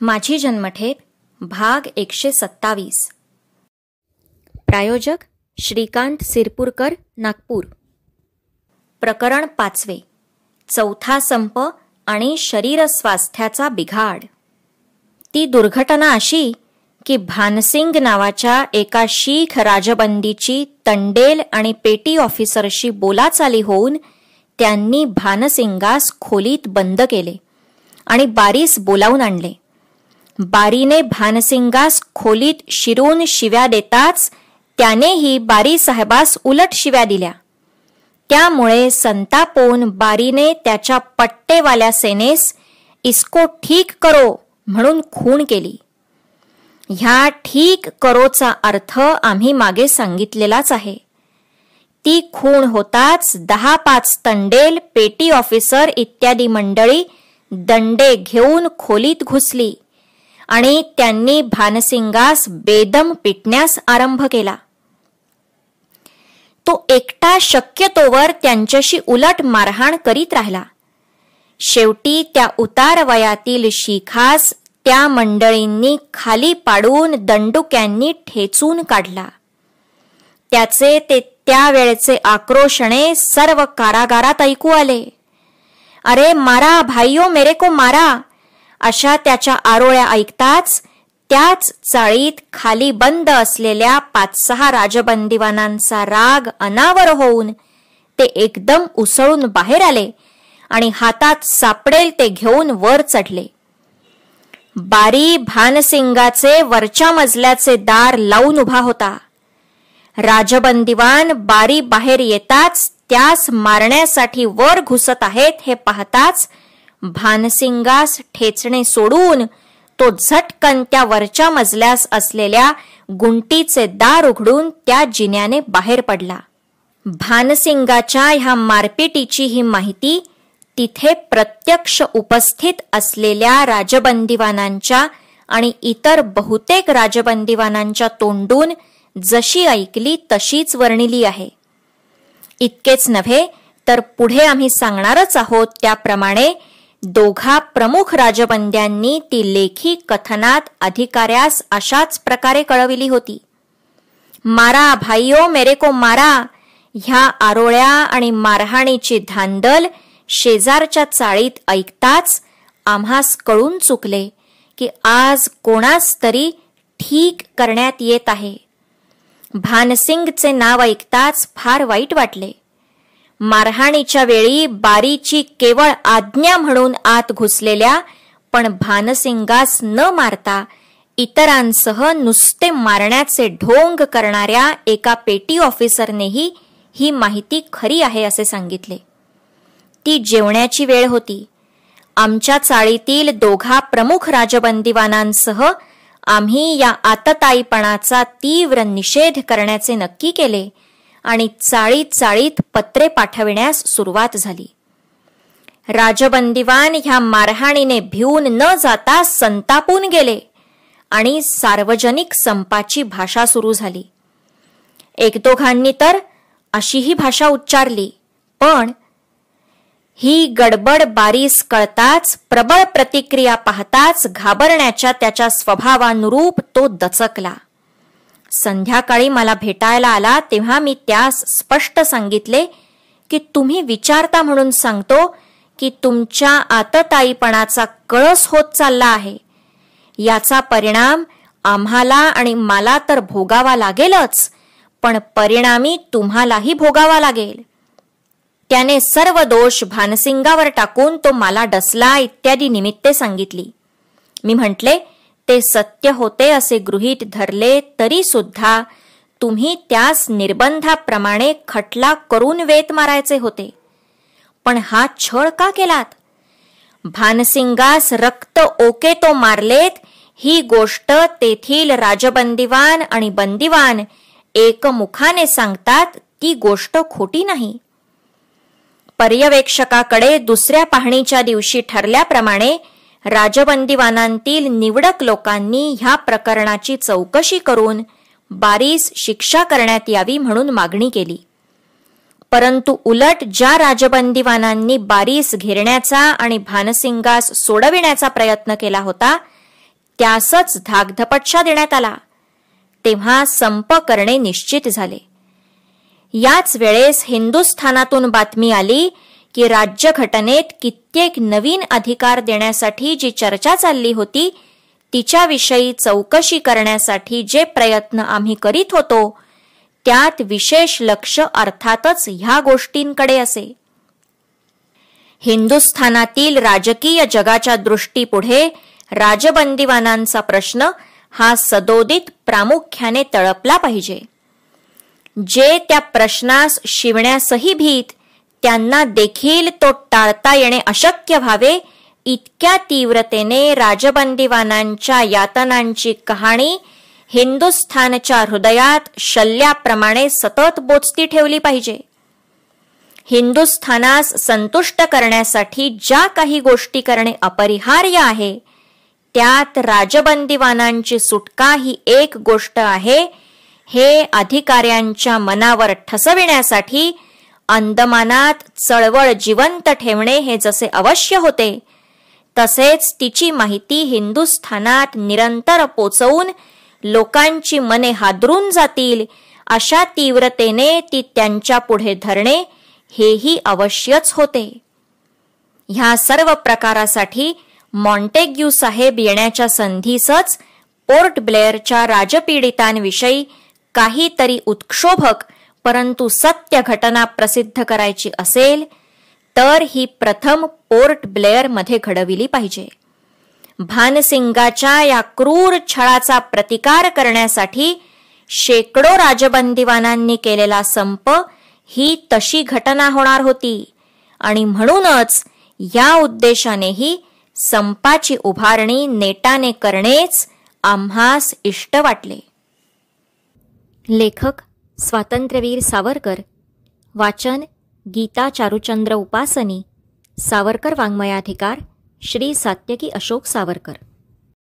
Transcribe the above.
माझी जन्मठेप भाग 127. प्रायोजक श्रीकांत सिरपुरकर, नागपूर. प्रकरण 5. चौथा संप आणि शरीर स्वास्थ्याचा बिघाड. ती दुर्घटना अशी की भानसिंग नावाच्या एका शीख राजबंदीची तंडेल आणि पेटी ऑफिसरशी बोलाचाली होऊन त्यांनी भानसिंगास खोलीत बंद केले आणि बारीस बोलावून आणले. बारीने भानसिंगास खोलीत शिरून शिव्या देताच त्यानेही बारी साहेबास उलट शिव्या दिल्या. त्यामुळे संतापोन बारीने त्याच्या पट्टेवाल्या सेनेस इसको ठीक करो म्हणून खूण केली. ह्या ठीक करोचा अर्थ आम्ही मागे सांगितलेलाच आहे. ती खूण होताच 10-5 तंडेल, पेटी ऑफिसर इत्यादी मंडळी दंडे घेऊन खोलीत घुसली आणि त्यांनी भानसिंगास बेदम पिटण्यास आरंभ केला. तो एकटा शक्यतोवर त्यांच्याशी उलट मारहाण करीत राहिला. शेवटी त्या उतार वयातील शीखास त्या मंडळींनी खाली पाडून दंडुक्यांनी ठेचून काढला. त्याचे ते त्यावेळचे आक्रोशणे सर्व कारागारात ऐकू आले. अरे मारा भाईयो, मेरे को मारा, अशा त्याच्या आरोळ्या ऐकताच त्याच चाळीत खाली बंद असलेल्या 5-6 राजबंदीवानांचा राग अनावर होऊन ते एकदम उसळून बाहेर आले आणि हातात सापडेल ते घेऊन वर चढले. बारी भानसिंगाचे वरच्या मजल्याचे दार लावून उभा होता. राजबंदीवान बारी बाहेर येताच त्यास मारण्यासाठी वर घुसत आहेत हे पाहताच भानसिंगास ठेचणे सोडून तो झटकन त्या वरच्या मजल्यास असलेल्या गुंटीचे दार उघडून त्या जिन्याने बाहेर पडला. भानसिंगाच्या ह्या मारपिटीची ही माहिती तिथे प्रत्यक्ष उपस्थित असलेल्या राजबंदीवानांच्या आणि इतर बहुतेक राजबंदीवानांच्या तोंडून जशी ऐकली तशीच वर्णिली आहे. इतकेच नव्हे तर पुढे आम्ही सांगणारच आहोत त्याप्रमाणे दोघा प्रमुख राजबंद्यांनी ती लेखी कथनात अधिकाऱ्यास अशाच प्रकारे कळविली होती. मारा भाईयो, मेरे को मारा, ह्या आरोळ्या आणि मारहाणीची धांदल शेजारच्या चाळीत ऐकताच आम्हास कळून चुकले की आज कोणास तरी ठीक करण्यात येत आहे. भानसिंगचे नाव ऐकताच फार वाईट वाटले. मारहाणीच्या वेळी बारीची केवळ आज्ञा म्हणून आत घुसलेल्या पण भानसिंगास न मारता इतरांसह नुसते मारण्याचे ढोंग करणाऱ्या एका पेटी ऑफिसरनेही ही माहिती खरी आहे असे सांगितले. ती जेवण्याची वेळ होती. आमच्या चाळीतील दोघा प्रमुख राजबंदीवानांसह आम्ही या आतताईपणाचा तीव्र निषेध करण्याचे नक्की केले आणि चाळीत पत्रे पाठविण्यास सुरुवात झाली. राजबंदीवान ह्या मारहाणीने भिवून न जाता संतापून गेले आणि सार्वजनिक संपाची भाषा सुरू झाली. 1-2 तर अशीही भाषा उच्चारली, पण ही गडबड बारीस कळताच, प्रबळ प्रतिक्रिया पाहताच घाबरण्याच्या त्याच्या स्वभावानुरूप तो दचकला. संध्याकाळी मला भेटायला आला तेव्हा मी त्यास स्पष्ट सांगितले की तुम्ही विचारता म्हणून सांगतो की तुमच्या आतताईपणाचा कळस होत चालला आहे. याचा परिणाम आम्हाला आणि मला तर भोगावा लागेलच, पण परिणामी तुम्हालाही भोगावा लागेल. त्याने सर्व दोष भानसिंगावर टाकून तो मला डसला इत्यादी निमित्ते सांगितली. मी म्हटले ते सत्य होते असे गृहीत धरले तरी सुद्धा तुम्ही त्यास निर्बंधाप्रमाणे खटला करून वेत मारायचे होते. पण हा छळ का केलात? भानसिंगास रक्त ओके तो मारलेत ही गोष्ट तेथील राजबंदीवान आणि बंदीवान एकमुखाने सांगतात. ती गोष्ट खोटी नाही. पर्यवेक्षकाकडे दुसऱ्या पाहणीच्या दिवशी ठरल्याप्रमाणे राजबंदीवानांतील निवडक लोकांनी ह्या प्रकरणाची चौकशी करून बारीस शिक्षा करण्यात यावी म्हणून मागणी केली. परंतु उलट ज्या राजबंदीवानांनी बारीस घेरण्याचा आणि भानसिंगास सोडविण्याचा प्रयत्न केला होता त्यासच धाकधपटशा देण्यात आला. तेव्हा संप करणे निश्चित झाले. याच वेळेस हिंदुस्थानातून बातमी आली की राज्यघटनेत कित्येक नवीन अधिकार देण्यासाठी जी चर्चा चालली होती तिच्याविषयी चौकशी करण्यासाठी जे प्रयत्न आम्ही करीत होतो त्यात विशेष लक्ष अर्थातच ह्या गोष्टींकडे असे. हिंदुस्थानातील राजकीय जगाच्या दृष्टीपुढे राजबंदीवानांचा प्रश्न हा सदोदित प्रामुख्याने तळपला पाहिजे. जे त्या प्रश्नास शिवण्यासही भीत त्यांना देखील तो टाळता येणे अशक्य व्हावे इतक्या तीव्रतेने राजबंदीवानांच्या यातनांची कहाणी हिंदुस्थानच्या हृदयात शल्याप्रमाणे सतत बोचती ठेवली पाहिजे. हिंदुस्थानास संतुष्ट करण्यासाठी ज्या काही गोष्टी करणे अपरिहार्य आहे त्यात राजबंदीवानांची सुटका ही एक गोष्ट आहे हे अधिकाऱ्यांच्या मनावर ठसविण्यासाठी अंदमानात चळवळ जिवंत ठेवणे हे जसे अवश्य होते तसेच तिची माहिती हिंदुस्थानात निरंतर पोचवून लोकांची मने हादरून जातील अशा तीव्रतेने ती त्यांच्या पुढे धरणे हेही अवश्यच होते. ह्या सर्व प्रकारासाठी मॉन्टेग्यू साहेब येण्याच्या संधीसच पोर्ट ब्लेअरच्या राजपीडितांविषयी काहीतरी उत्क्षोभक परंतु सत्य घटना प्रसिद्ध करायची असेल तर ही प्रथम पोर्ट ब्लेअरमध्ये घडविली पाहिजे. भानसिंगाच्या या क्रूर छळाचा प्रतिकार करण्यासाठी शेकडो राजबंदीवानांनी केलेला संप ही तशी घटना होणार होती आणि म्हणूनच या उद्देशानेही संपाची उभारणी नेटाने करणेच आम्हास इष्ट वाटले. लेखक स्वातंत्र्यवीर सावरकर. वाचन गीता चारुचंद्र उपासनी. सावरकर वाङ्मयाधिकार श्री सात्यकी अशोक सावरकर.